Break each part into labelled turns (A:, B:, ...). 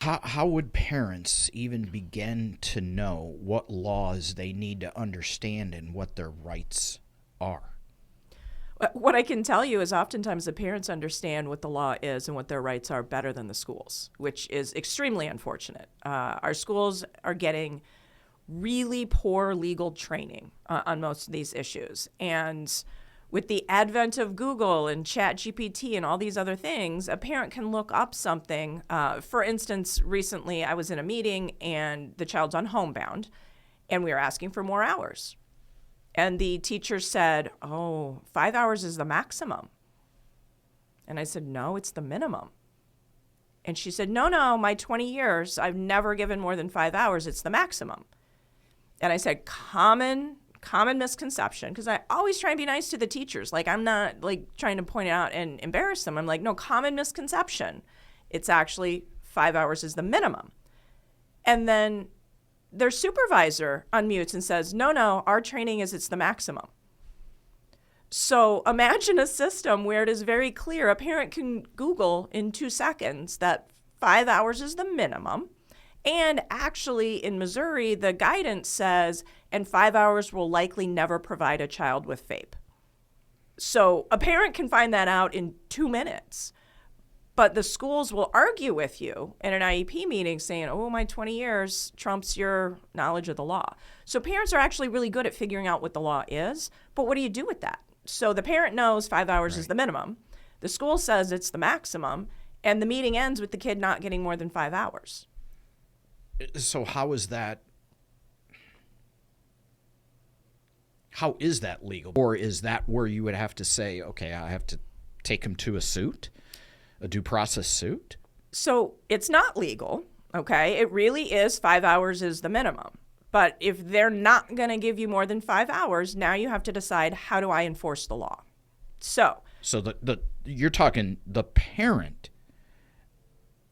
A: How would parents even begin to know what laws they need to understand and what their rights are?
B: What I can tell you is oftentimes the parents understand what the law is and what their rights are better than the schools, which is extremely unfortunate. Our schools are getting really poor legal training on most of these issues. And with the advent of Google and ChatGPT and all these other things, a parent can look up something. For instance, recently I was in a meeting and the child's on homebound, and we were asking for more hours. And the teacher said, oh, 5 hours is the maximum. And I said, no, it's the minimum. And she said, no, my 20 years, I've never given more than 5 hours. It's the maximum. And I said, common misconception, because I always try and be nice to the teachers. Like, I'm not like trying to point it out and embarrass them. I'm like, no, common misconception. It's actually 5 hours is the minimum. And then their supervisor unmutes and says, no, our training is it's the maximum. So imagine a system where it is very clear. A parent can Google in 2 seconds that 5 hours is the minimum. And actually, in Missouri, the guidance says, and 5 hours will likely never provide a child with FAPE. So a parent can find that out in 2 minutes. But the schools will argue with you in an IEP meeting saying, oh, my 20 years trumps your knowledge of the law. So parents are actually really good at figuring out what the law is. But what do you do with that? So the parent knows 5 hours is the minimum. The school says it's the maximum. And the meeting ends with the kid not getting more than 5 hours.
A: So how is that legal? Or is that where you would have to say, okay, I have to take him to a due process suit?
B: So it's not legal, okay? It really is 5 hours is the minimum. But if they're not going to give you more than 5 hours, now you have to decide, how do I enforce the law? So
A: you're talking the parent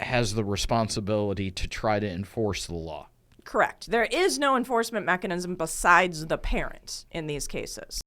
A: has the responsibility to try to enforce the law.
B: Correct. There is no enforcement mechanism besides the parent in these cases.